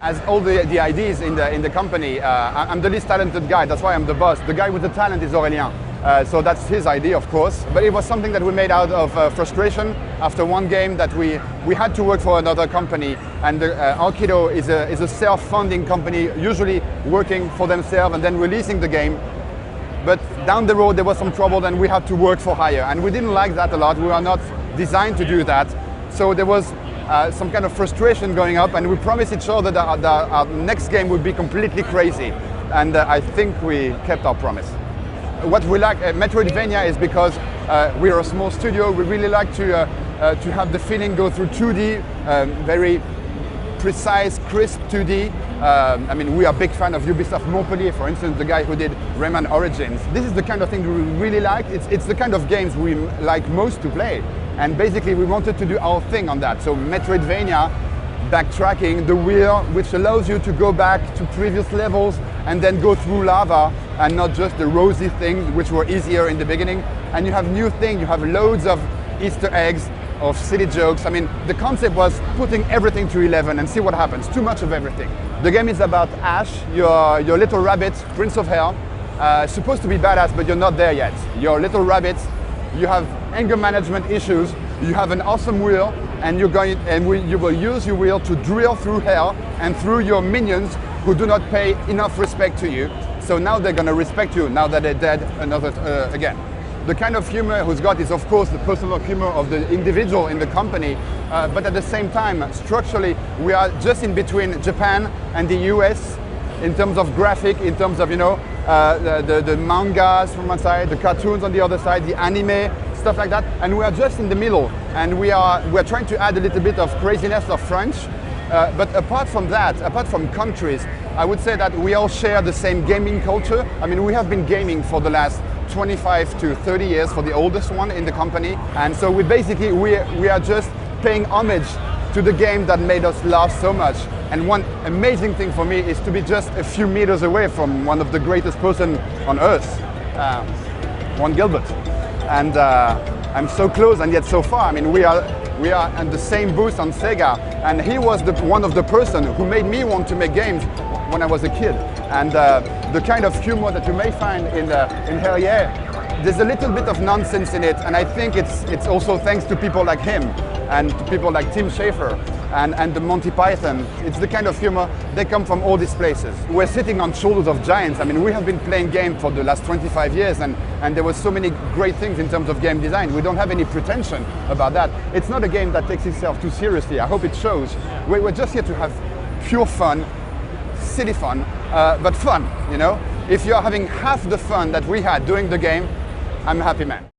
As all the IDs in the company, I'm the least talented guy, that's why I'm the boss. The guy with the talent is Aurélien. So that's his idea, of course. But it was something that we made out of frustration after one game that we had to work for another company. And Arkido is a self-funding company, usually working for themselves and then releasing the game. But down the road there was some trouble and we had to work for hire. And we didn't like that a lot. We are not designed to do that. So there was some kind of frustration going up, and we promised each other that our next game would be completely crazy. And I think we kept our promise. What we like at Metroidvania is because we're a small studio, we really like to have the feeling go through 2D, very precise, crisp 2D. I mean, we are a big fan of Ubisoft Montpellier, for instance, the guy who did Rayman Origins. This is the kind of thing we really like. It's the kind of games we like most to play. And basically we wanted to do our thing on that. So Metroidvania, backtracking, the wheel, which allows you to go back to previous levels and then go through lava, and not just the rosy things which were easier in the beginning. And you have new things, you have loads of Easter eggs, of silly jokes. I mean, the concept was putting everything to 11 and see what happens, too much of everything. The game is about Ash, your little rabbit, Prince of Hell, supposed to be badass, but you're not there yet. You're a little rabbit, you have anger management issues, you have an awesome wheel, and you will use your wheel to drill through hell and through your minions who do not pay enough respect to you. So now they're going to respect you, now that they're dead again. The kind of humor who's got is, of course, the personal humor of the individual in the company, but at the same time, structurally, we are just in between Japan and the US in terms of graphic, in terms of, you know, the mangas from one side, the cartoons on the other side, the anime, stuff like that, and we are just in the middle, and we're trying to add a little bit of craziness of French, but apart from that, apart from countries, I would say that we all share the same gaming culture. I mean, we have been gaming for the last 25 to 30 years for the oldest one in the company, and so we are just paying homage to the game that made us laugh so much. And one amazing thing for me is to be just a few meters away from one of the greatest person on earth, Ron Gilbert. And I'm so close and yet so far. I mean, we are at the same booth on Sega, and he was one of the person who made me want to make games when I was a kid. And the kind of humor that you may find in Hell Yeah, there's a little bit of nonsense in it, and I think it's also thanks to people like him and to people like Tim Schafer and the Monty Python. It's the kind of humor, they come from all these places. We're sitting on shoulders of giants. I mean, we have been playing games for the last 25 years, and there were so many great things in terms of game design. We don't have any pretension about that. It's not a game that takes itself too seriously. I hope it shows. We're just here to have pure fun, silly fun, but fun, you know? If you're having half the fun that we had doing the game, I'm a happy man.